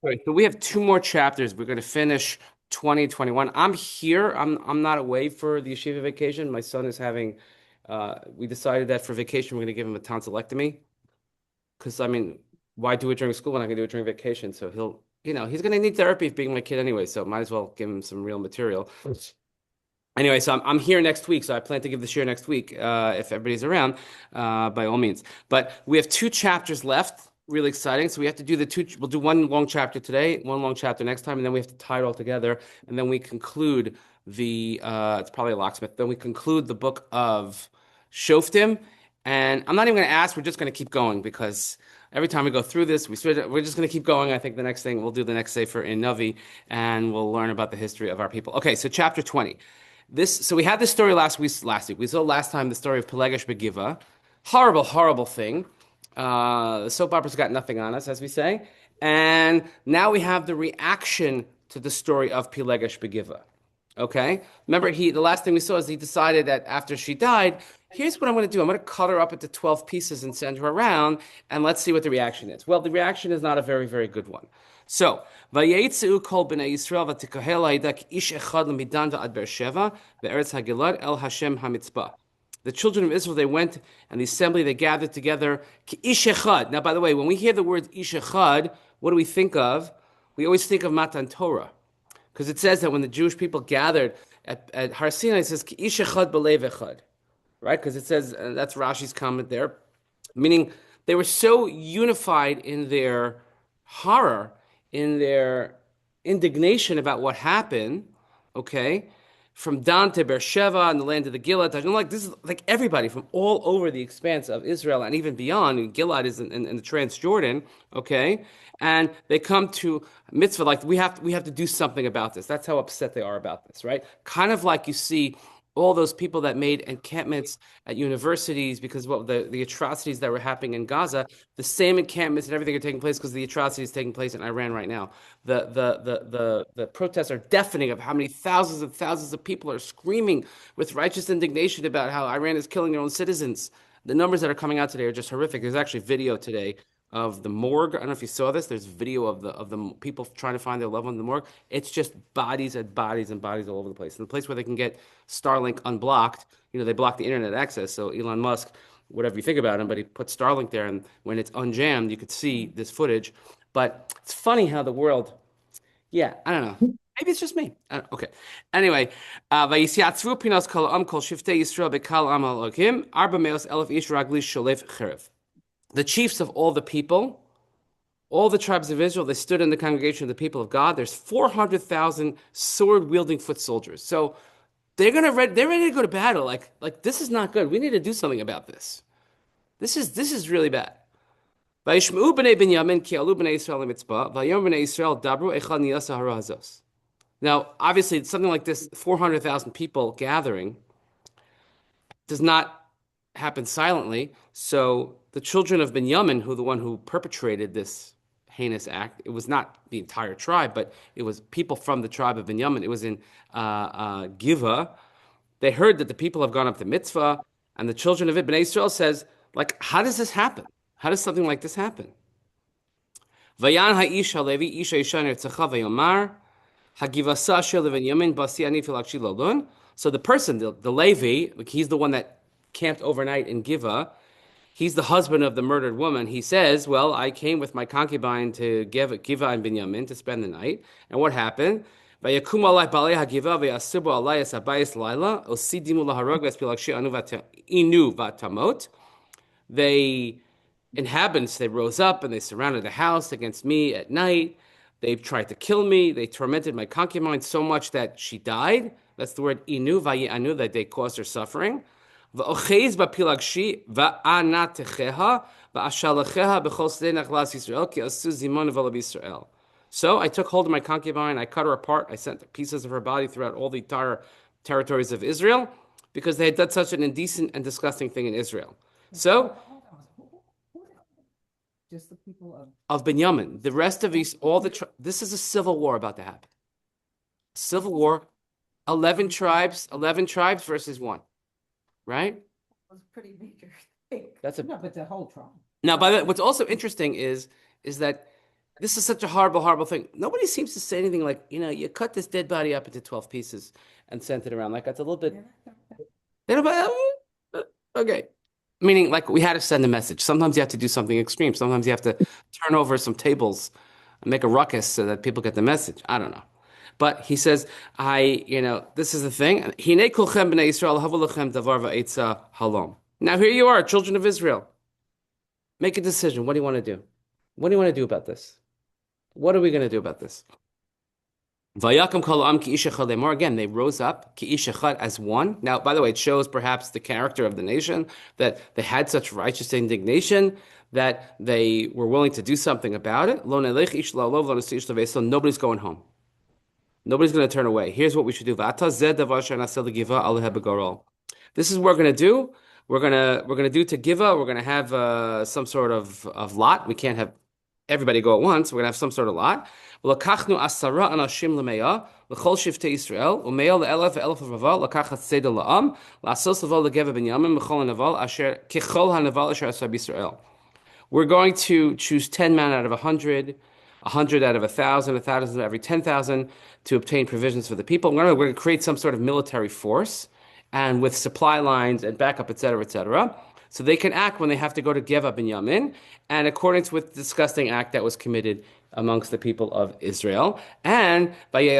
Right. So we have two more chapters. We're going to finish 2021. I'm here. I'm not away for the yeshiva vacation. My son is having we decided that for vacation we're going to give him a tonsillectomy because I mean, why do it during school when I can do it during vacation? So he's going to need therapy being my kid anyway, so might as well give him some real material. Anyway, so I'm here next week, so I plan to give the share next week if everybody's around, by all means. But we have two chapters left, really exciting. So we have to do the two. We'll do one long chapter today, one long chapter next time, and then we have to tie it all together, and then we conclude the. It's probably a locksmith. Then we conclude the book of Shoftim, and I'm not even going to ask. We're just going to keep going because every time we go through this, we're just going to keep going. I think the next thing we'll do the next sefer in Navi, and we'll learn about the history of our people. Okay, so chapter 20. So we had this story last week. We saw last time the story of Pilegesh Begiva. Horrible, horrible thing. The soap opera's got nothing on us, as we say. And now we have the reaction to the story of Pilegesh Begiva. Okay? Remember, the last thing we saw is he decided that after she died, here's what I'm going to do. I'm going to cut her up into 12 pieces and send her around, and let's see what the reaction is. Well, the reaction is not a very, very good one. So, Vayetzu kol bnei Yisrael v'tikahel ha'ida ish echad l'midan v'ad Beersheva ve'eretz hagilad el Hashem hamitzpah. The children of Israel, they went, and the assembly, they gathered together. Ish echad. Now, by the way, when we hear the word ish echad, what do we think of? We always think of Matan Torah. Because it says that when the Jewish people gathered at Har Sinai, it says ish echad b'lev echad. Right? Because it says, that's Rashi's comment there, meaning they were so unified in their horror, in their indignation about what happened, okay, from Dan to Beersheva and the land of the Gilad. Like this is like everybody from all over the expanse of Israel and even beyond. And Gilad is in the Transjordan, okay, and they come to mitzvah like we have to do something about this. That's how upset they are about this, right? Kind of like you see all those people that made encampments at universities because what the atrocities that were happening in Gaza, the same encampments and everything are taking place because the atrocities taking place in Iran right now. The protests are deafening of how many thousands and thousands of people are screaming with righteous indignation about how Iran is killing their own citizens. The numbers that are coming out today are just horrific. There's actually video today of the morgue. I don't know if you saw this. There's video of the people trying to find their loved one in the morgue. It's just bodies and bodies and bodies all over the place. And the place where they can get Starlink unblocked, they block the internet access. So Elon Musk, whatever you think about him, but he put Starlink there, and when it's unjammed, you could see this footage. But it's funny how the world, yeah, I don't know. Maybe it's just me. Okay. Anyway, Vayisiatzvu pinos kol kol shiftei Yisrael bekal am Elokim, arba meos elef ish ragli sholef cherev. The chiefs of all the people, all the tribes of Israel, they stood in the congregation of the people of God. There's 400,000 sword-wielding foot soldiers. So they're ready to go to battle. Like this is not good. We need to do something about this. This is really bad. Vayishmeu b'nei Binyamin ki alu b'nei Yisrael mitzvah, vayom b'nei Yisrael dabru echad niyasa hara hazos. Now, obviously, something like this, 400,000 people gathering, does not happen silently. So the children of Binyamin, the one who perpetrated this heinous act, it was not the entire tribe, but it was people from the tribe of Binyamin. It was in Giva. They heard that the people have gone up to Mitzvah, and the children of Ibn Israel says, like, how does this happen? How does something like this happen? Vayan ha'ish halevi isha isha nirtzacha vayomar hagivasa asher levinyamin basi ani filakshi lalun. So the person, the Levi, like he's the one that camped overnight in Giva. He's the husband of the murdered woman. He says, well, I came with my concubine to Giva and Binyamin to spend the night. And what happened? Vayakum alai balei hagiva vayasibu alai asabayis laila osidimu laharog vespilakshi inu vatamot. They inhabitants, they rose up and they surrounded the house against me at night. They tried to kill me. They tormented my concubine so much that she died. That's the word inu, vayi'anu, that they caused her suffering. Va'ochez b'pilagshi va'anatecheha va'ashalacheha b'chol sdei nachlas Yisrael ki asu zimon v'olav Yisrael. So I took hold of my concubine. I cut her apart. I sent pieces of her body throughout all the entire territories of Israel because they had done such an indecent and disgusting thing in Israel. So just the people of Binyamin. The rest of these, this is a civil war about to happen. Civil war, 11 tribes versus one, right? It was a pretty major thing. That's no, but the whole tribe. Now, by the way, what's also interesting is that this is such a horrible, horrible thing. Nobody seems to say anything like, you cut this dead body up into 12 pieces and sent it around. Like that's a little bit. They don't, okay. Meaning, like we had to send a message. Sometimes you have to do something extreme. Sometimes you have to turn over some tables and make a ruckus so that people get the message. I don't know. But he says, this is the thing. Hinei kulchem b'nei Yisrael havu lechem davar va'etza halom. Now here you are, children of Israel. Make a decision. What do you want to do? What do you want to do about this? What are we going to do about this? Vayakam kol am ki ish echad lemor. Again, they rose up ki ish echad as one. Now, by the way, it shows perhaps the character of the nation that they had such righteous indignation that they were willing to do something about it. Lo nelech ish la'olov, lo nesi ish leveso. Nobody's going home. Nobody's going to turn away. Here's what we should do. This is what we're going to do. We're gonna do to Giva. We're gonna have some sort of lot. We can't have everybody go at once. We're gonna have some sort of lot. Lakachnu asara anashim lemeya lechol shiftei Yisrael umeya leelef ve'elef v'raval lakachat seder la'am la'asos leval legeva binyamin mechol hanaval asher kechol hanaval asher asab Yisrael. We're going to choose 10 men out of 100, 100 out of 1,000, 1,000 out of every 10,000 to obtain provisions for the people. We're going to create some sort of military force and with supply lines and backup, et cetera, et cetera. So they can act when they have to go to Geva Binyamin, and accordance with the disgusting act that was committed amongst the people of Israel. And and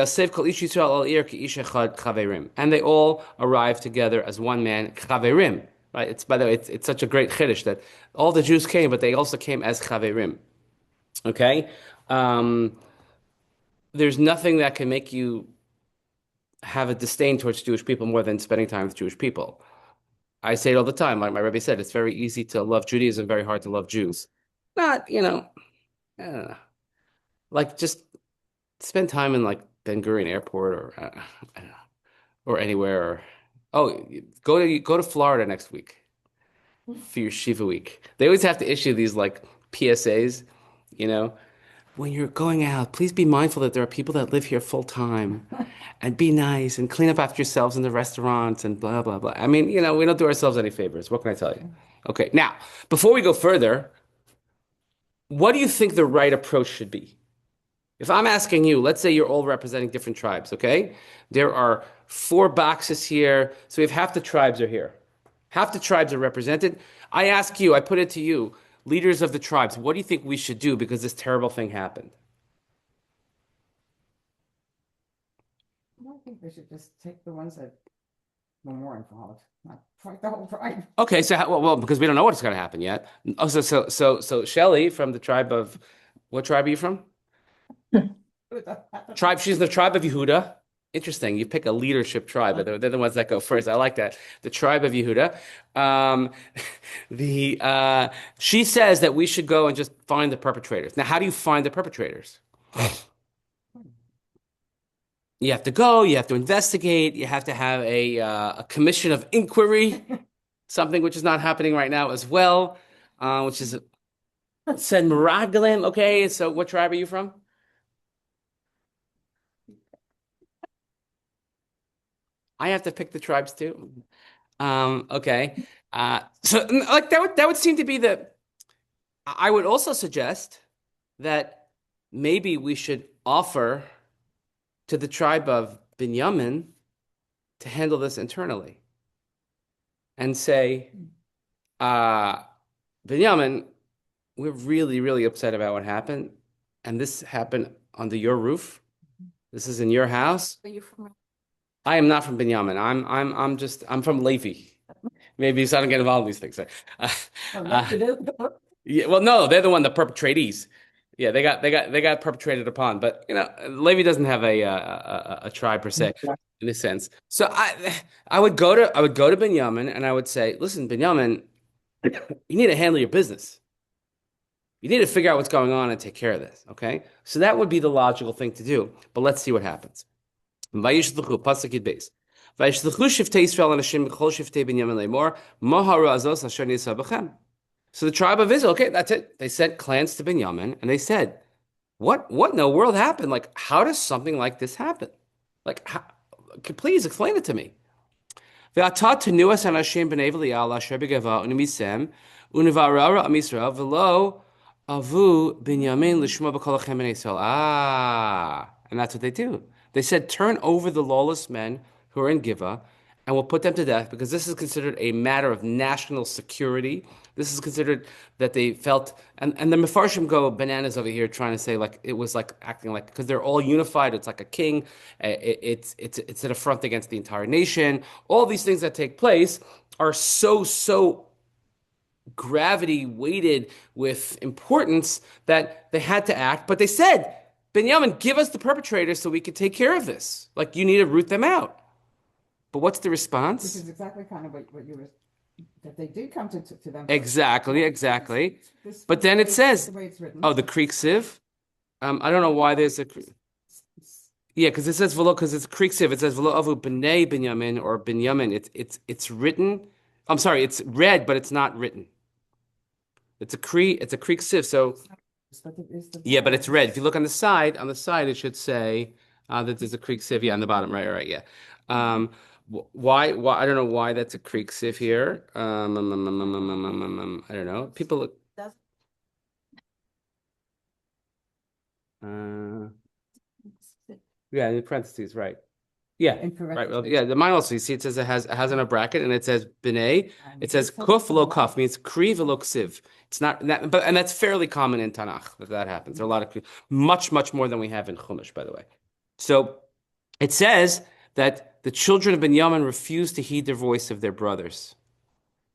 they all arrived together as one man, chaverim. Right? It's by the way, it's such a great chiddush that all the Jews came, but they also came as chaverim. Okay, um, there's nothing that can make you have a disdain towards Jewish people more than spending time with Jewish people. I say it all the time. Like my Rebbe said, it's very easy to love Judaism, very hard to love Jews. Not, uh, like just spend time in like Ben Gurion Airport or I don't know, or anywhere. Or, oh, go to Florida next week for your Shiva week. They always have to issue these like PSAs, you know. When you're going out, please be mindful that there are people that live here full time and be nice and clean up after yourselves in the restaurants and blah, blah, blah. I mean, we don't do ourselves any favors. What can I tell you? Okay, now, before we go further, what do you think the right approach should be? If I'm asking you, let's say you're all representing different tribes, okay? There are 4 boxes here, so we have half the tribes are here. Half the tribes are represented. I ask you, I put it to you, leaders of the tribes, what do you think we should do because this terrible thing happened? I think they should just take the ones that were more involved, not fight the whole tribe. Okay, so well, because we don't know what's going to happen yet. Oh, so Shelley from the tribe of what tribe are you from? Tribe. She's the tribe of Yehuda. Interesting. You pick a leadership tribe. They're the ones that go first. I like that. The tribe of Yehuda. Um, she says that we should go and just find the perpetrators. Now, how do you find the perpetrators? You have to go. You have to investigate. You have to have a commission of inquiry, something which is not happening right now as well, which is said Meraglim. Okay, so what tribe are you from? I have to pick the tribes too. Okay. So like that would seem to be the. I would also suggest that maybe we should offer to the tribe of Binyamin to handle this internally and say, Binyamin, we're really, really upset about what happened, and this happened under your roof. This is in your house. Are you from? I am not from Binyamin. I'm from Levi. Maybe so I don't get involved in these things. Yeah, well, no, they're the one, the perpetratees. Yeah, they got perpetrated upon. But Levi doesn't have a tribe per se in this sense. So I would go to Binyamin and I would say, listen, Binyamin, you need to handle your business. You need to figure out what's going on and take care of this. Okay, so that would be the logical thing to do. But let's see what happens. Vayishlchu, pasuk Yud Beis. Vayishlchu shiftei Yisrael anashim b'chol shiftei Binyamin leimor maharu azos asher nisa b'chem. So the tribe of Israel, okay, that's it. They sent clans to Binyamin, and they said, "What in the world happened? Like, how does something like this happen? Like, please explain it to me." Ve'ata tenuas anashim b'nei Eliyahu asher b'gava unimisem univarara amisrael v'lo Avu Binyamin Lishma B'Kol Hachem B'nai Yisrael. Ah, and that's what they do. They said, turn over the lawless men who are in Giva, and we'll put them to death because this is considered a matter of national security. This is considered that they felt, and the Mefarshim go bananas over here trying to say like it was like acting like because they're all unified. It's like a king. It's an affront against the entire nation. All these things that take place are so gravity weighted with importance that they had to act. But they said, Benjamin, give us the perpetrators so we could take care of this. Like, you need to root them out. But what's the Which response? is exactly kind of what you were, that they did come to them first. Exactly, Well, exactly. But this then it this is the says, way it's written. oh, the creek sieve. I don't know why there's a. Yeah, because it says velo, because it's creek sieve. It says velo avu b'nei Binyamin or Binyamin. It's written. I'm sorry, it's read, but it's not written. It's a creek sieve. So But it is the yeah, but bottom. it's red. If you look on the side it should say that there's a creek sieve. Yeah, on the bottom. Right, right, yeah. Why? I don't know why that's a creek sieve here. I don't know. People look. That's Uh, yeah, in parentheses, right. Yeah, in right. Well, parentheses. yeah, the mine also, you see, it has in a bracket and it says b'nei. And It this says says kuf it's a lo lot. kaf, means kri v'lo ksiv. It's not that, but and that's fairly common in Tanakh that happens. There are a lot of much more than we have in Chumash, by the way. So it says that the children of Binyamin refused to heed the voice of their brothers.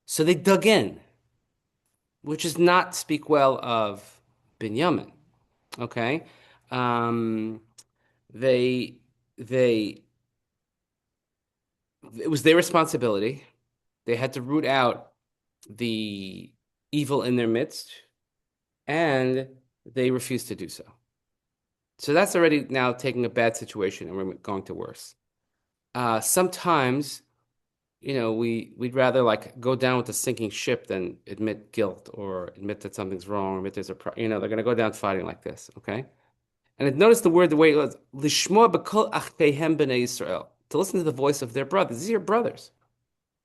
So they dug in, which is not speak well of Binyamin. Okay. Um, they they it was their responsibility. They had to root out the evil in their midst, and they refused to do so. So that's already now taking a bad situation and we're going to worse. Sometimes, we'd rather like go down with a sinking ship than admit guilt or admit that something's wrong, or admit there's a they're going to go down fighting like this, okay? And notice the way it was, lishma b'kol achtehem b'nei Yisrael, to listen to the voice of their brothers. These are your brothers.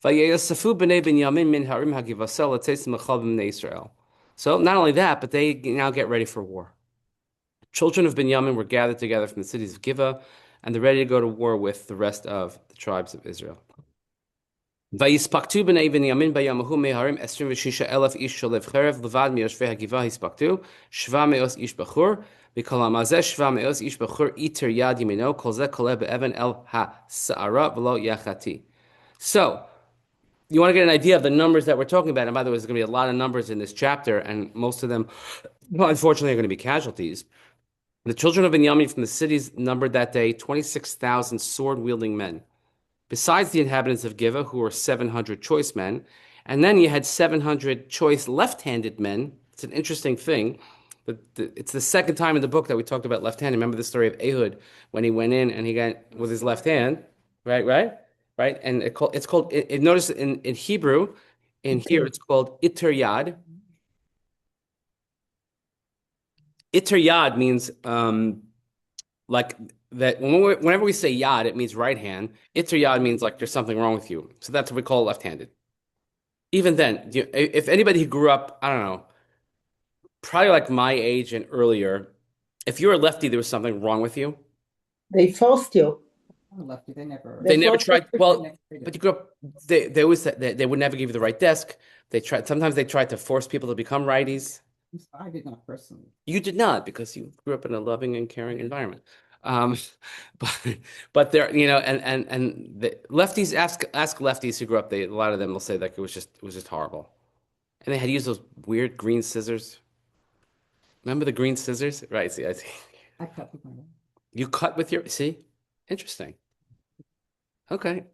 Vayesafu b'nei Binyamin min harim hagivasel l'teisim l'chal b'nei Yisrael. So not only that, but they now get ready for war. Children of Binyamin were gathered together from the cities of Giva, and they're ready to go to war with the rest of the tribes of Israel. Vayispaktu b'nei Binyamin bayamahu meharim 26,000 ish sholev cherev levad miyoshvei hagiva hispaktu shva me'os ish bachur v'kol hamazeh shva me'os ish bachur iter yad yimino kol zeh koleh be'evan el ha-sa'ara v'lo yachati. So, you want to get an idea of the numbers that we're talking about. And by the way, there's going to be a lot of numbers in this chapter, and most of them, well, unfortunately, are going to be casualties. The children of Benjamin from the cities numbered that day 26,000 sword-wielding men, besides the inhabitants of Giva, who were 700 choice men. And then you had 700 choice left-handed men. It's an interesting thing. It's the second time in the book that we talked about left-handed. Remember the story of Ehud when he went in and he got with his left hand, right, right, right? And it's called. Notice in Hebrew, in here it's called Iter Yad. Iter Yad means like that. Whenever we say Yad, it means right hand. Iter Yad means like there's something wrong with you. So that's what we call left-handed. Even then, if anybody who grew up, I don't know, probably like my age and earlier, if you're a lefty, there was something wrong with you. They forced you. Lefty, they never. They They never forced tried. you. Well, but you grew up. They always said they would never give you the right desk. They tried. Sometimes they tried to force people to become righties. I did not personally. You did not because you grew up in a loving and caring environment. Um, but there, and the lefties ask lefties who grew up. A lot of them will say that it was just horrible, and they had used those weird green scissors. Remember the green scissors? Right. See, I see. I cut with my own. You cut with your, see? Interesting. Okay.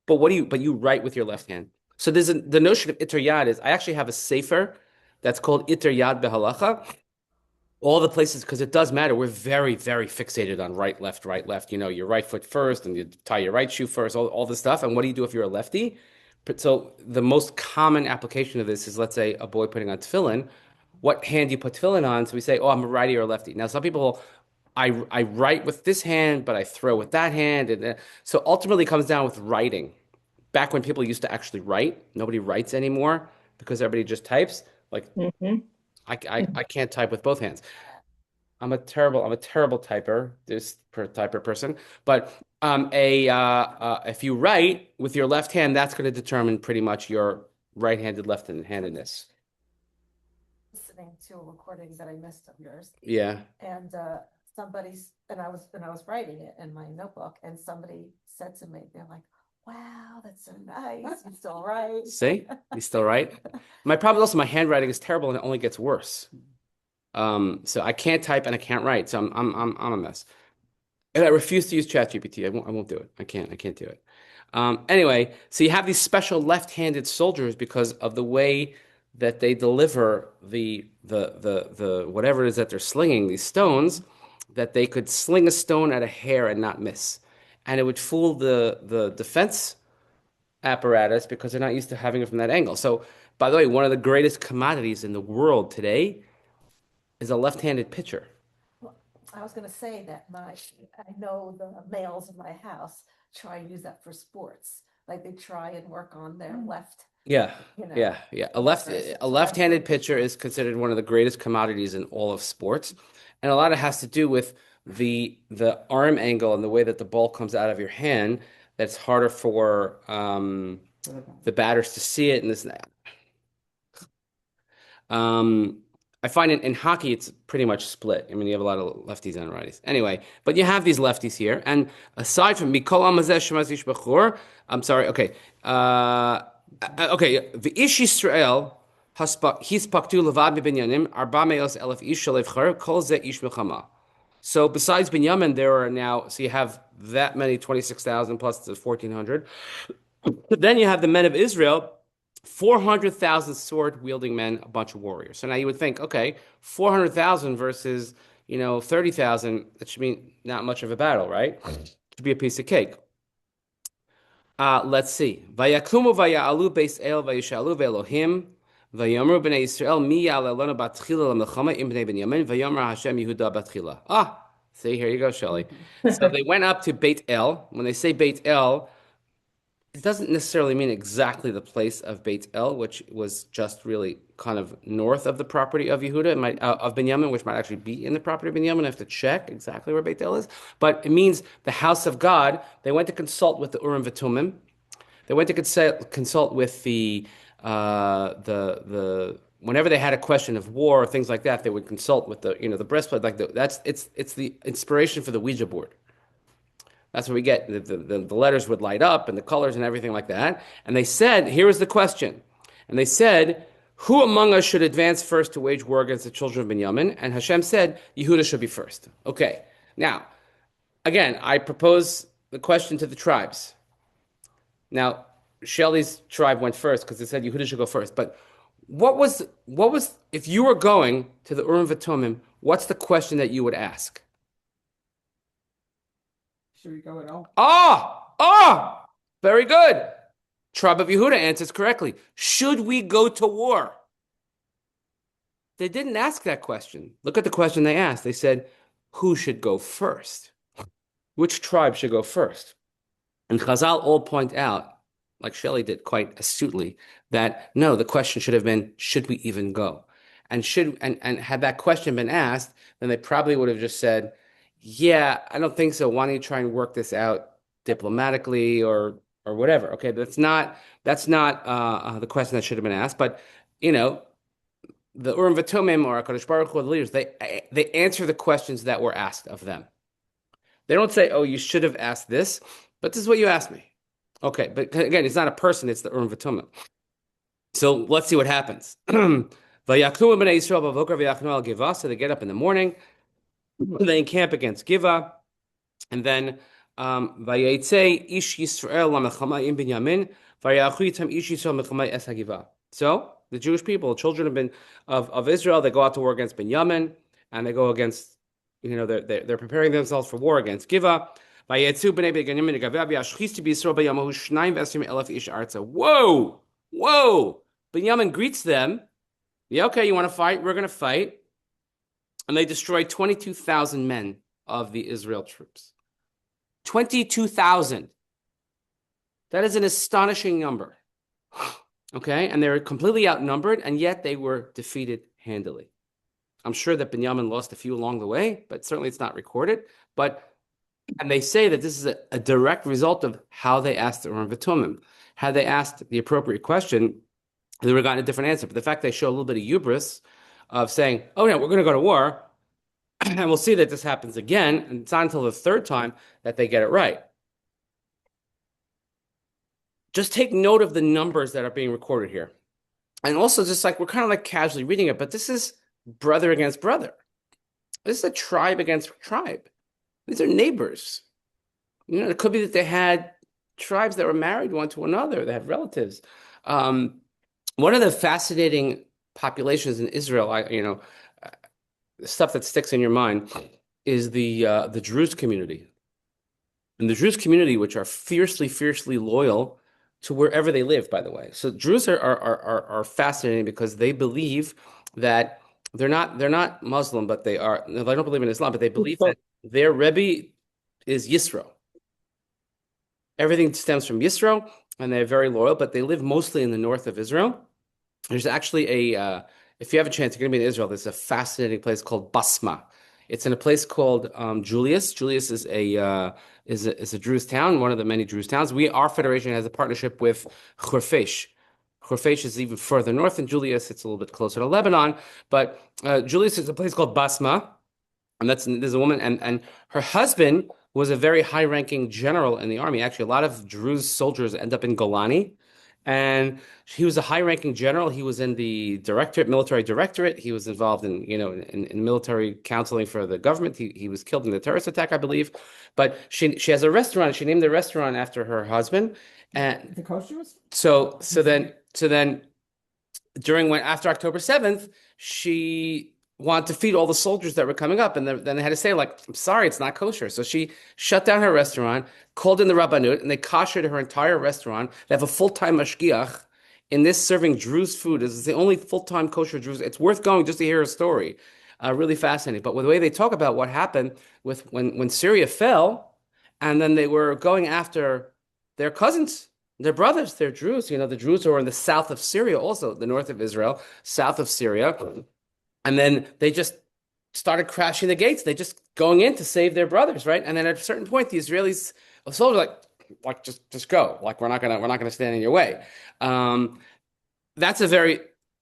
But you write with your left hand. So the notion of Itter Yad is I actually have a sefer that's called Itter Yad Behalacha. All the places, because it does matter. We're very, very fixated on right, left, right, left. Your right foot first, and you tie your right shoe first, all this stuff. And what do you do if you're a lefty? So the most common application of this is, let's say, a boy putting on tefillin. What hand do you put tefillin on? So we say, oh, I'm a righty or a lefty. Now, some people, I write with this hand, but I throw with that hand. And so ultimately it comes down with writing. Back when people used to actually write, nobody writes anymore because everybody just types. Like Mhm. I can't type with both hands. I'm a terrible typer, this typer person. But if you write with your left hand, that's going to determine pretty much your right-handed, left-handedness. Listening to a recording that I missed of yours, Yeah. and I was writing it in my notebook, and somebody said to me, they're like, "Wow, that's so nice. You still right?" See, you still right. My problem is also my handwriting is terrible and it only gets worse. So I can't type and I can't write. So I'm a mess. And I refuse to use ChatGPT. I won't do it. I can't do it. Anyway, so you have these special left-handed soldiers because of the way that they deliver the whatever it is that they're slinging, these stones, that they could sling a stone at a hair and not miss. And it would fool the defense apparatus because they're not used to having it from that angle. So, by the way, one of the greatest commodities in the world today is a left-handed pitcher. Well, I was gonna say that I know the males in my house try and use that for sports. Like they try and work on their left, Yeah, you know. yeah. levers. A left-handed pitcher is considered one of the greatest commodities in all of sports, and a lot of it has to do with the arm angle and the way that the ball comes out of your hand. That's harder for the batters to see it and this and that. I find in hockey it's pretty much split. I mean, you have a lot of lefties and righties. Anyway, but you have these lefties here, and aside from Mikol Amazeh Shemazish Bechor, I'm sorry. Okay, okay. The Ish Yisrael hispaktu levad b'binyanim arba me'os elef ish shalevcher kol ze ish milchama. So besides Binyamin, there are now. So you have that many 26,000 plus the 1,400. But then you have the men of Israel. 400,000 sword wielding men, a bunch of warriors. So now you would think, okay, 400,000 versus, 30,000, that should mean not much of a battle, right? It should be a piece of cake. Let's see. Vayakumu vaya'alu beis el vayishalu ve'elohim vayomru b'nei Yisrael mi ya'alelonu batchila l'melchama im b'nei Binyamin vayomer Hashem Yehuda batchila. See, here you go, Shelley. So they went up to Beit El. When they say Beit El, it doesn't necessarily mean exactly the place of Beit El, which was just really kind of north of the property of Yehuda, of Binyamin, which might actually be in the property of Binyamin. I have to check exactly where Beit El is. But it means the house of God. They went to consult with the Urim V'Tumim. They went to consult with the whenever they had a question of war or things like that, they would consult with the breastplate. It's the inspiration for the Ouija board. That's what we get. The letters would light up and the colors and everything like that. And they said, here is the question. And they said, who among us should advance first to wage war against the children of Binyamin? And Hashem said, Yehuda should be first. Okay. Now, again, I propose the question to the tribes. Now, Shelley's tribe went first because they said Yehuda should go first. But what was if you were going to the Urim V'Tumim, what's the question that you would ask? Should we go at all? Very good. Tribe of Yehuda answers correctly. Should we go to war? They didn't ask that question. Look at the question they asked. They said, who should go first? Which tribe should go first? And Chazal all point out, like Shelley did quite astutely, that no, the question should have been, should we even go? And had that question been asked, then they probably would have just said, yeah, I don't think so. Why don't you try and work this out diplomatically or whatever? Okay, that's not the question that should have been asked. But the Urim V'Tumim or HaKadosh Baruch Hu, the leaders, they answer the questions that were asked of them. They don't say, "Oh, you should have asked this," but this is what you asked me. Okay, but again, it's not a person; it's the Urim V'Tumim. So let's see what happens. So they get up in the morning. They encamp against Giva, and then Vayetze Ish Yisrael Lamechama Im Binyamin Vayachu Yitam Ish Yisrael Mechama Es Hagiva. So the Jewish people, children of Israel, they go out to war against Binyamin, and they go against, they're preparing themselves for war against Giva. Vayetzu Bnei Binyamin Gaveh V'Yashchis to Yisrael B'Yamahu Shnayim V'Esrim Elef Ish Arza. Whoa! Binyamin greets them. Yeah, okay, you want to fight? We're going to fight. And they destroyed 22,000 men of the Israel troops. 22,000. That is an astonishing number. Okay, and they were completely outnumbered, and yet they were defeated handily. I'm sure that Binyamin lost a few along the way, but certainly it's not recorded. And they say that this is a direct result of how they asked the Urim V'Tumim. Had they asked the appropriate question, they would have gotten a different answer. But the fact they show a little bit of hubris of saying, "Oh yeah, we're going to go to war," and we'll see that this happens again, and it's not until the third time that they get it right. Just take note of the numbers that are being recorded here. And also, just like we're kind of like casually reading it, but this is brother against brother. This is a tribe against tribe. These are neighbors. It could be that they had tribes that were married one to another. They had relatives. One of the fascinating populations in Israel, stuff that sticks in your mind, is the Druze community. And the Druze community, which are fiercely, fiercely loyal to wherever they live, by the way. So Druze are fascinating because they believe that they're not Muslim, but they are. They don't believe in Islam, but they believe that their Rebbe is Yisro. Everything stems from Yisro, and they're very loyal, but they live mostly in the north of Israel. There's actually if you have a chance, you're going to be in Israel. There's a fascinating place called Basma. It's in a place called Julius. Julius is a Druze town, one of the many Druze towns. Our federation has a partnership with Khorfesh. Khorfesh is even further north than Julius. It's a little bit closer to Lebanon, but Julius is a place called Basma, and there's a woman, and her husband was a very high-ranking general in the army. Actually, a lot of Druze soldiers end up in Golani. And he was a high-ranking general. He was in the military directorate. He was involved in military counseling for the government. He was killed in the terrorist attack, I believe. But she has a restaurant. She named the restaurant after her husband. And The kosher was? so then after October 7th, she wanted to feed all the soldiers that were coming up, and then they had to say, like, I'm sorry, it's not kosher. So she shut down her restaurant, called in the Rabbanut, and they koshered her entire restaurant. They have a full-time mashgiach in this serving Druze food. This is the only full-time kosher Druze. It's worth going just to hear her story. Really fascinating. But with the way they talk about what happened with when Syria fell, and then they were going after their cousins, their brothers, their Druze. The Druze were in the south of Syria, also the north of Israel, south of Syria. And then they just started crashing the gates. They just going in to save their brothers, right? And then at a certain point, the Israelis, the soldiers, like just go. Like we're not gonna stand in your way. That's a very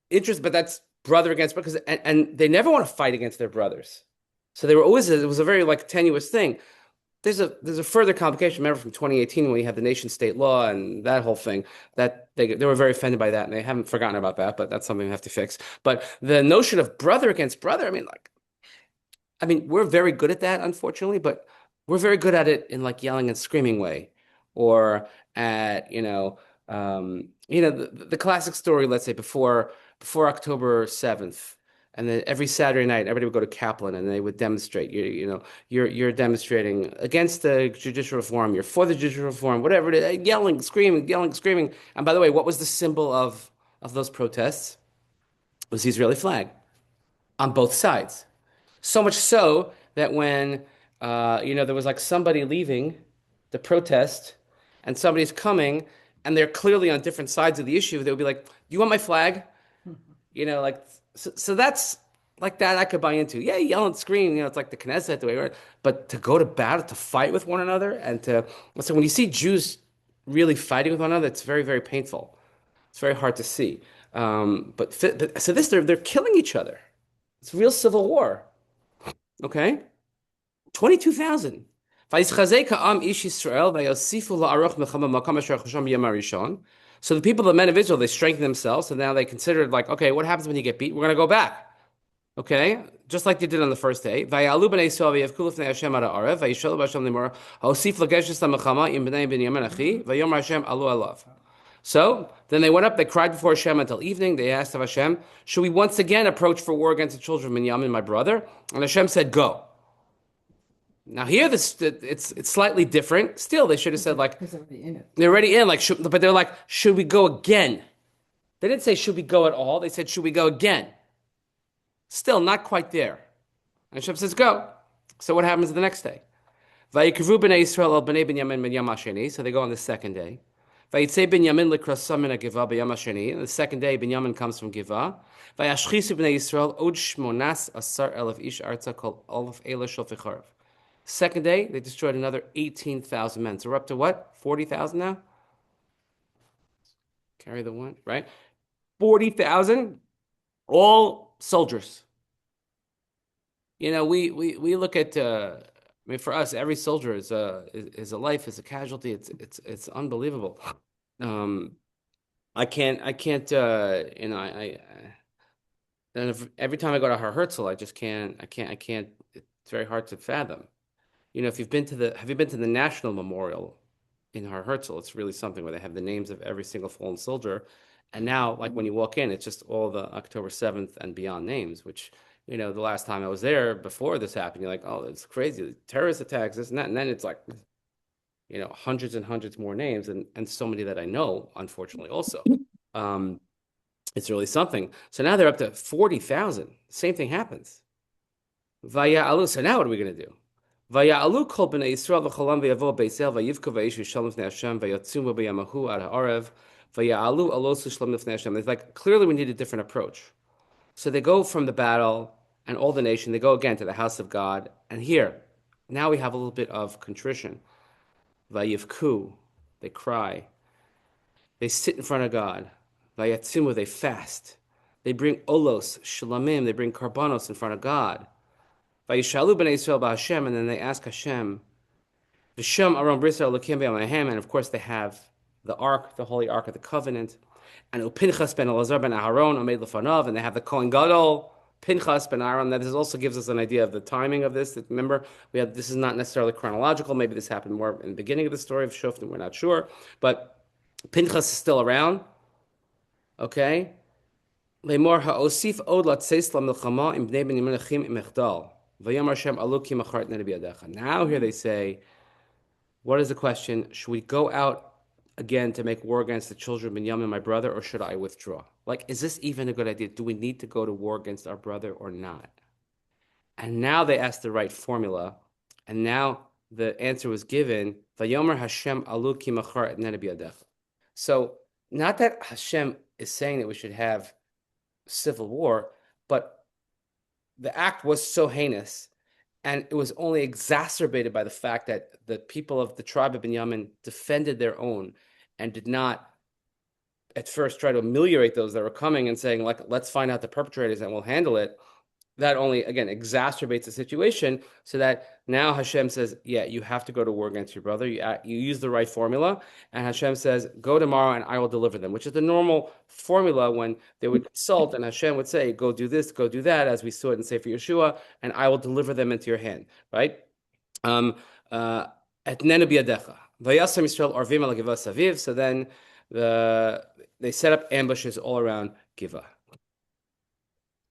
interesting, but that's brother against because and they never want to fight against their brothers. So they were always it was a very like tenuous thing. There's a further complication. Remember from 2018 when we had the nation state law and that whole thing that they were very offended by that and they haven't forgotten about that, but that's something we have to fix. But the notion of brother against brother, I mean, we're very good at that, unfortunately, but we're very good at it in like yelling and screaming way, or at the classic story. Let's say before October 7th. And then every Saturday night, everybody would go to Kaplan and they would demonstrate. You're demonstrating against the judicial reform. You're for the judicial reform, whatever it is. Yelling, screaming. And by the way, what was the symbol of those protests? It was the Israeli flag on both sides. So much so that when there was like somebody leaving the protest and somebody's coming and they're clearly on different sides of the issue, they would be like, "Do you want my flag?" Like. So that's like that I could buy into. Yeah, yell and scream, it's like the Knesset, the way, but to go to battle, to fight with one another, and so when you see Jews really fighting with one another, it's very, very painful. It's very hard to see. But so they're killing each other. It's real civil war. Okay, 22,000. So the people, the men of Israel, they strengthened themselves, and now they considered like, okay, what happens when you get beat? We're going to go back. Okay, just like they did on the first day. So then they went up, they cried before Hashem until evening. They asked of Hashem, should we once again approach for war against the children of Binyamin, my brother? And Hashem said, go. Now here, it's slightly different. Still, they should have said like Because they're already in it. they're already in, but they're like, should we go again? They didn't say should we go at all. They said should we go again? Still not quite there. And Hashem says go. So what happens the next day? So they go on the second day. Vayitze Binyamin likrasam min Givah b'yam hasheni. The second day, Binyamin comes from Givah. Vayashchisu b'nei Yisrael od shmonas asar elef ish arza kol olaf ela shel ficharav. Second day, they destroyed another 18,000 men. So we're up to what? 40,000 now? Carry the one, right? 40,000, all soldiers. You know, we look at. I mean, for us, every soldier is a life, is a casualty. It's unbelievable. I can't. You know, and every time I go to Har Herzl, I just can't. I can't. It's very hard to fathom. You know, if you've been to have you been to the National Memorial in Har Herzl? It's really something where they have the names of every single fallen soldier. And now, like when you walk in, it's just all the October 7th and beyond names, which, you know, the last time I was there before this happened, you're like, oh, it's crazy. Terrorist attacks, this and that. And then it's like, you know, hundreds and hundreds more names and so many that I know, unfortunately, also. It's really something. So now they're up to 40,000. Same thing happens. Vaya alu. So now what are we going to do? Vaya'alu kol b'nei Yisrael v'cholam v'yavo beisel v'yivku v'yishu shalom v'nei Hashem v'yatzumu b'yamahu ad ha'arev vaya'alu alosu shalom v'nei Hashem. It's like, clearly we need a different approach. So they go from the battle and all the nation, they go again to the house of God. And here, now we have a little bit of contrition. Vayivku, they cry. They sit in front of God. Vayatzumu, they fast. They bring olos, shalamim, they bring karbanos in front of God. Vayishalu b'nei Yisrael b'Hashem, and then they ask Hashem, V'shem aron bris Elokim b'Yamahem, and of course they have the ark, the holy ark of the covenant, and Pinchas ben Elazar ben Aharon omed lefanav, and they have the Kohen Gadol, Pinchas ben Aaron. That this also gives us an idea of the timing of this. Remember, this is not necessarily chronological. Maybe this happened more in the beginning of the story of Shoftim. We're not sure, but Pinchas is still around. Okay. Lemor ha'osif od latzeis lamilchama im bnei Binyamin achim im echdal. Now here they say, what is the question? Should we go out again to make war against the children of Binyamin, my brother, or should I withdraw? Like, is this even a good idea? Do we need to go to war against our brother or not? And now they asked the right formula, and now the answer was given, Vayomer Hashem alu ki machar etnei b'yadecha. So, not that Hashem is saying that we should have civil war, but the act was so heinous, and it was only exacerbated by the fact that the people of the tribe of Binyamin defended their own and did not at first try to ameliorate those that were coming and saying, like, let's find out the perpetrators and we'll handle it. That only, again, exacerbates the situation, so that now Hashem says, yeah, you have to go to war against your brother. You use the right formula, and Hashem says, go tomorrow and I will deliver them, which is the normal formula when they would consult, and Hashem would say, go do this, go do that, as we saw it in Sefer Yeshua, and I will deliver them into your hand, right? So then they set up ambushes all around Givah.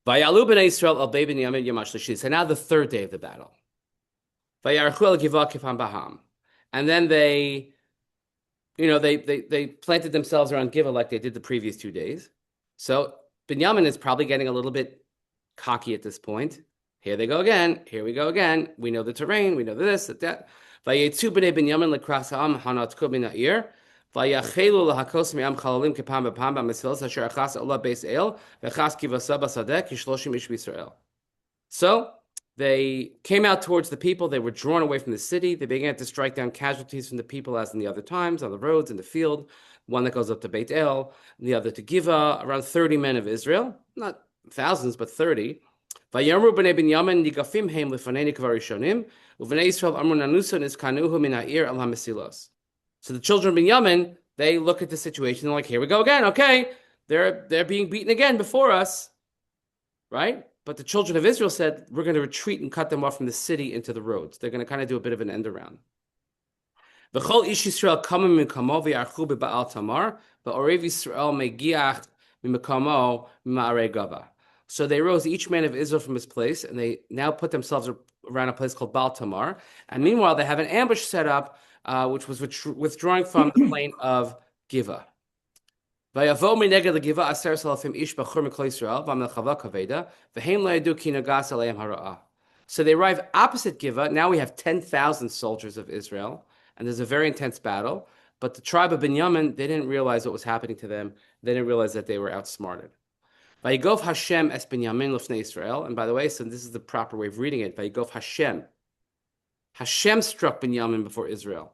So now the third day of the battle. And then they planted themselves around Givah like they did the previous 2 days. So Binyamin is probably getting a little bit cocky at this point. Here they go again. Here we go again. We know the terrain. We know this, that. Vayetzu b'nei Binyamin lekras ha'am hanatku min ha'ir. Vayachelu lahakos me'am chalalim kepam b'pam b'mesilas asher achas olah beis el v'chas kivasa b'sadek yishloshim ish b'Yisrael. So they came out towards the people. They were drawn away from the city. They began to strike down casualties from the people as in the other times, on the roads, in the field. One that goes up to Beit El, the other to Givah, around 30 men of Israel. Not thousands, but 30. Vayamru b'nei Binyamin nigafim heim lefanei kvar rishonim u'vnei Yisrael amru nanusa niskanuhu min ha'ir al ha'mesilos. So the children of Binyamin, they look at the situation. They're like, here we go again. Okay, they're being beaten again before us, right? But the children of Israel said, we're going to retreat and cut them off from the city into the roads. They're going to kind of do a bit of an end around. V'chol ish Yisrael kamim mikamo v'yarchu b'Ba'al Tamar v'orev Yisrael megiach mimikamo ma'arei Gava. So they rose, each man of Israel from his place, and they now put themselves around a place called Baal Tamar. And meanwhile, they have an ambush set up, which was withdrawing from the plain of Givah. So they arrive opposite Givah. Now we have 10,000 soldiers of Israel, and there's a very intense battle. But the tribe of Binyamin, they didn't realize what was happening to them. They didn't realize that they were outsmarted. Vayigov Hashem es Binyamin lifnei Israel. And by the way, so this is the proper way of reading it. Vayigov Hashem. Hashem struck Binyamin before Israel.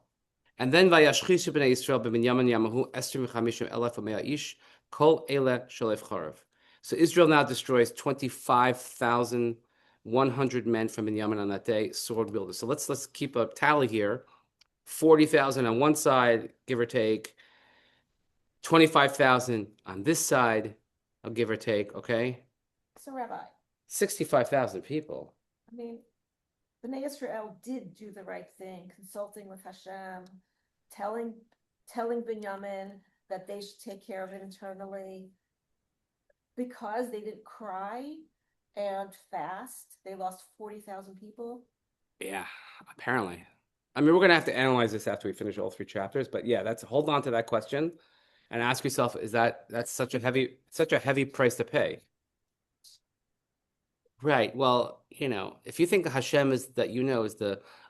And then Vayashchishu b'nei Israel b'Binyamin Yamahu Esther Mechamishim Elef Amea Ish Kol Ele Shalef Charav. So Israel now destroys 25,100 men from Binyamin on that day, sword wielders. So let's keep a tally here. 40,000 on one side, give or take. 25,000 on this side, I'll give or take, okay? So Rabbi, 65,000 people. I mean, Bnei Israel did do the right thing, consulting with Hashem, telling Binyamin that they should take care of it internally. Because they didn't cry and fast, they lost 40,000 people. Yeah, apparently. I mean, we're going to have to analyze this after we finish all 3 chapters, but yeah, hold on to that question and ask yourself, that's such a heavy price to pay? Right. Well, if you think Hashem is the,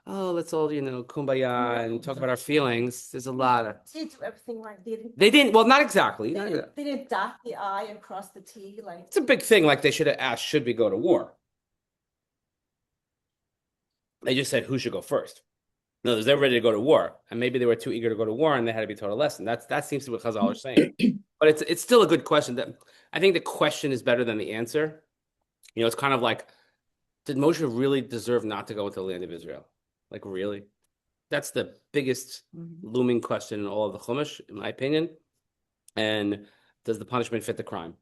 let's all, kumbaya and talk about our feelings, there's a lot of. They did do everything right. They didn't, well, not exactly. They didn't dot the I and cross the T. It's a big thing. Like they should have asked, should we go to war? They just said, who should go first? No, they're ready to go to war. And maybe they were too eager to go to war and they had to be taught a lesson. That seems to be what Chazal are saying. But it's still a good question. I think the question is better than the answer. It's kind of like, did Moshe really deserve not to go into the land of Israel? Like, really? That's the biggest looming question in all of the Chumash, in my opinion. And does the punishment fit the crime?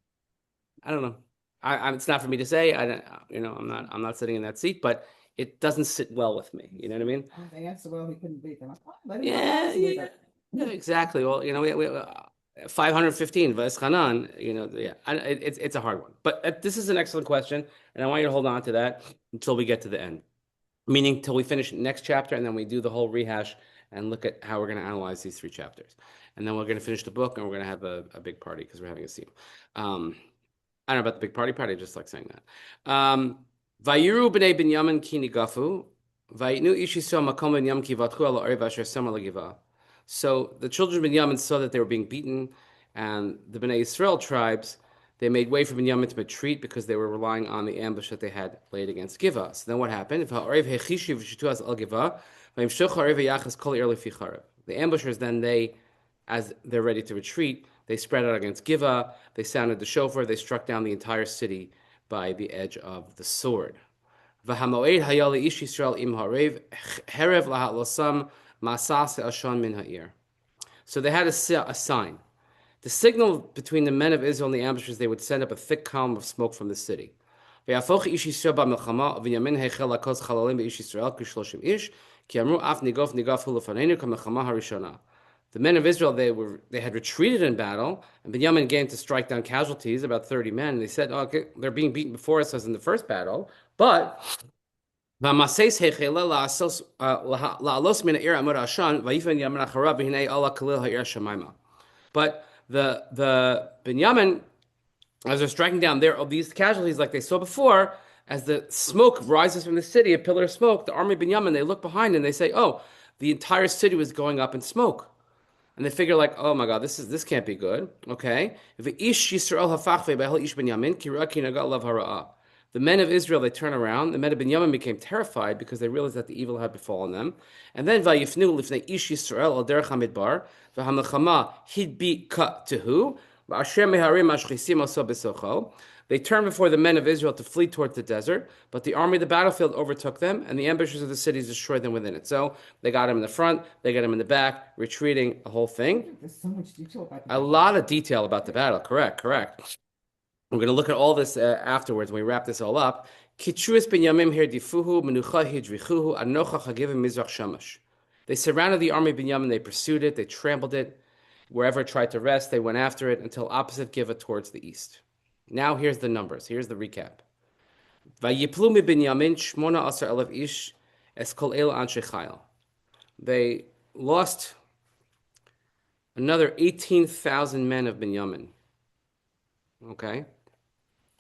I don't know. It's not for me to say. I'm not sitting in that seat, but it doesn't sit well with me. You know what I mean? They answered well, he couldn't beat them. Yeah, exactly. Well, we 515 V'eschanan, it's a hard one. But this is an excellent question, and I want you to hold on to that until we get to the end. Meaning till we finish next chapter, and then we do the whole rehash and look at how we're going to analyze these 3 chapters. And then we're going to finish the book, and we're going to have a big party because we're having a scene. I don't know about the big party. I just like saying that. Vayiru b'nei Binyamin ki nigafu, vayitnu ish Yisrael makom Binyamin ki vatchu ala orev asher sama l'giva. So the children of Binyamin saw that they were being beaten, and the Bnei Israel tribes, they made way for Binyamin to retreat because they were relying on the ambush that they had laid against Giva. So then what happened? The ambushers then, as they're ready to retreat, they spread out against Giva, they sounded the shofar, they struck down the entire city by the edge of the sword. So they had a sign. The signal between the men of Israel and the ambushers, they would send up a thick column of smoke from the city. The men of Israel, they had retreated in battle, and Binyamin began to strike down casualties, about 30 men. And they said, okay, they're being beaten before us as in the first battle, but but the Binyamin, as they're striking down these casualties like they saw before, as the smoke rises from the city, a pillar of smoke, the army of Binyamin, they look behind and they say, oh, the entire city was going up in smoke. And they figure like, oh my God, this can't be good. Okay. The men of Israel, they turn around. The men of Binyamin became terrified because they realized that the evil had befallen them. And then Vayifnu lifnei ish Yisrael al derech hamidbar v'hamilchama hidbi tehu v'asher meharim ashchisim oso besocho. They turned before the men of Israel to flee towards the desert, but the army of the battlefield overtook them, and the ambushers of the cities destroyed them within it. So they got him in the front, they got him in the back, retreating, a whole thing. There's so much detail about a lot of detail about the battle. Correct. We're going to look at all this afterwards when we wrap this all up. Kitruis Binyamim hirdifuhu menucha hidrichuhu anocha chagivim mizrach shamash. They surrounded the army of Binyamin, they pursued it, they trampled it. Wherever it tried to rest, they went after it until opposite Giva towards the east. Now here's the numbers. Here's the recap. Vayiplu mi Binyamin shmona asar elef ish es kol el anshe chayil. They lost another 18,000 men of Binyamin. Okay?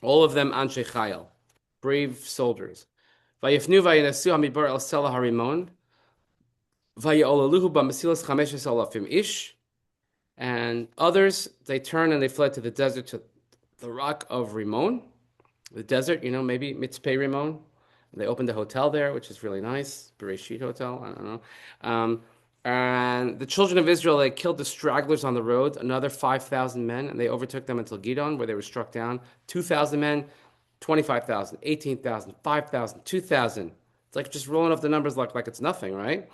All of them anshe chayil, brave soldiers. Vayifnu vayenasu hamidbar el sela harimon. Vaya'olaluhu b'mesilas chameshes alafim ish. And others, they turned and they fled to the desert, to the rock of Rimmon, the desert, maybe Mitzpeh Rimmon. They opened a hotel there, which is really nice, Bereshit Hotel, I don't know. And the children of Israel, they killed the stragglers on the road, another 5,000 men, and they overtook them until Gidon, where they were struck down. 2,000 men, 25,000, 18,000, 5,000, 2,000. It's like just rolling up the numbers like it's nothing, right?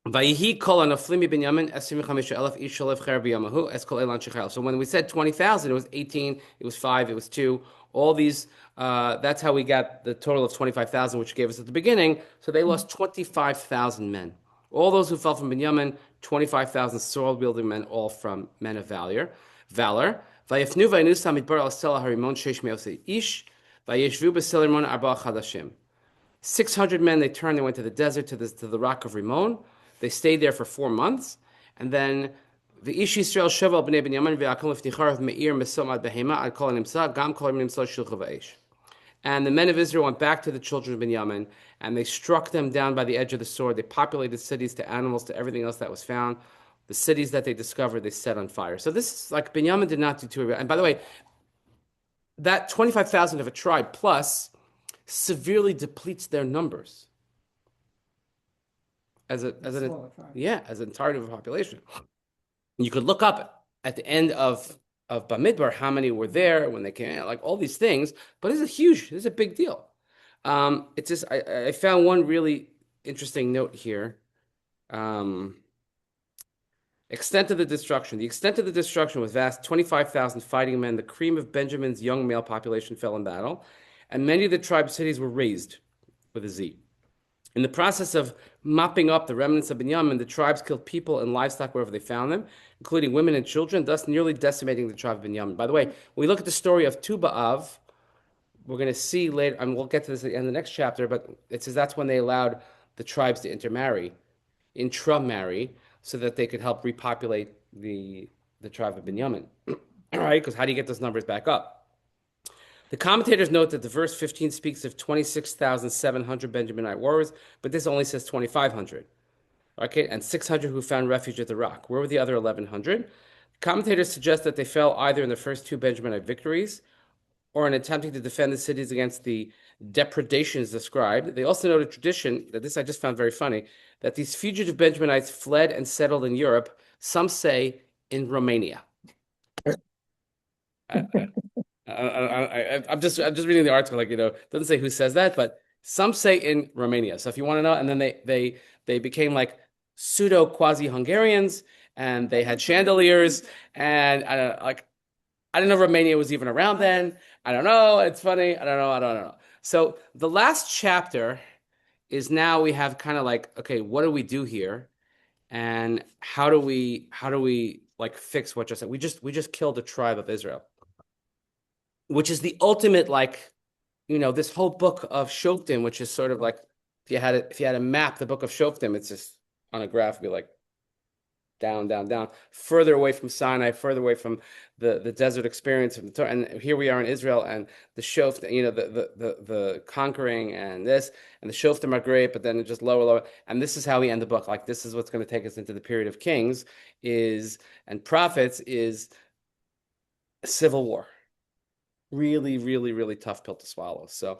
Vayihi kol hanoflim Binyamin 25,000 ish shalev cher b'yamahu es kol elan shechal. So when we said 20,000, it was 18, it was 5, it was 2. All these, that's how we got the total of 25,000, which gave us at the beginning. So they lost 25,000 men. All those who fell from Binyamin, 25,000 sword-wielding men, all from men of valor. Vayifnu vayinusam midbar al sela harimon sheish me'osei ish. Vayeshvu b'sel Rimon arba chadashim. 600 men, they turned, they went to the desert, to the rock of Rimmon. They stayed there for 4 months. And then the Ish Yisrael Sheval B'nei Binyamin V'akom Lefnicharav Me'ir Mesomad Behema Ad Kol Nimsa Gam Kol Nimsa Shilcha V'Eish. And the men of Israel went back to the children of Binyamin, and they struck them down by the edge of the sword. They populated cities, to animals, to everything else that was found. The cities that they discovered, they set on fire. So this is like Binyamin did not do too. And by the way, that 25,000 of a tribe plus severely depletes their numbers as an entirety of a population. You could look up at the end of Bamidbar how many were there when they came in, like all these things, but it's a big deal. It's just I found one really interesting note here. Extent of the destruction. The extent of the destruction was vast. 25,000 fighting men. The cream of Benjamin's young male population fell in battle, and many of the tribe's cities were razed with a Z. In the process of mopping up the remnants of Binyamin, the tribes killed people and livestock wherever they found them, including women and children, thus nearly decimating the tribe of Binyamin. By the way, when we look at the story of Tu B'Av, we're going to see later, and we'll get to this in the next chapter, but it says that's when they allowed the tribes to intramarry, so that they could help repopulate the tribe of Binyamin. All right, because how do you get those numbers back up? The commentators note that the verse 15 speaks of 26,700 Benjaminite warriors, but this only says 2,500. Okay, and 600 who found refuge at the rock. Where were the other 1,100? Commentators suggest that they fell either in the first 2 Benjaminite victories or in attempting to defend the cities against the depredations described. They also note a tradition, that this I just found very funny, that these fugitive Benjaminites fled and settled in Europe, some say in Romania. I'm just reading the article, it doesn't say who says that, but some say in Romania. So if you want to know, and then they became like pseudo quasi-Hungarians, and they had chandeliers, and I don't know if Romania was even around then. I don't know. It's funny. I don't know. So the last chapter is now we have kind of like, okay, what do we do here? And how do we like fix what just said? We just killed the tribe of Israel, which is the ultimate, this whole book of Shoftim, which is sort of like if you had to map the book of Shoftim, it's just on a graph, it'd be like down, down, down, further away from Sinai, further away from the desert experience of the Torah. And here we are in Israel, and the Shoftim, the conquering and this, and the Shoftim are great, but then it's just lower. And this is how we end the book. Like, this is what's going to take us into the period of kings and prophets is civil war. Really, really, really tough pill to swallow. So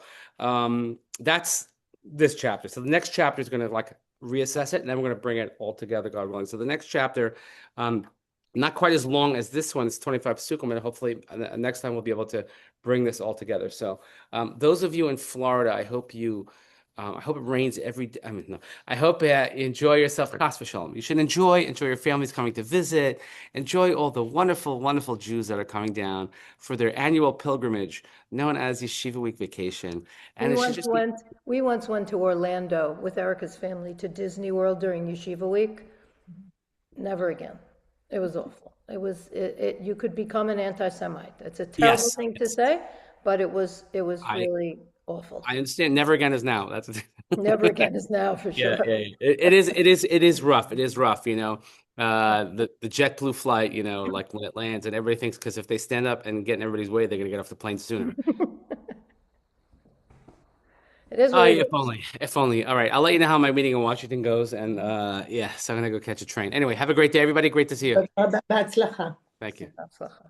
that's this chapter. So the next chapter is going to reassess it, and then we're going to bring it all together, God willing. So the next chapter, not quite as long as this one, it's 25 psukim, and hopefully next time we'll be able to bring this all together. So those of you in Florida, I hope it rains every day. No. I hope you enjoy yourself. Chas v'shalom. You should enjoy your families coming to visit. Enjoy all the wonderful, wonderful Jews that are coming down for their annual pilgrimage, known as Yeshiva Week Vacation. And we once went to Orlando with Erica's family to Disney World during Yeshiva Week. Never again. It was awful. You could become an anti-Semite. It's a terrible thing to say, but it was really awful. I understand. Never again is now. That's never again is now for sure. Yeah. It is rough. It is rough. The JetBlue flight. Like when it lands, and everybody thinks because if they stand up and get in everybody's way, they're gonna get off the plane sooner. It is Oh, what it if is. only, if only. All right, I'll let you know how my meeting in Washington goes, and yeah, so I'm gonna go catch a train. Anyway, have a great day, everybody. Great to see you. בהצלחה. Thank you. בהצלחה.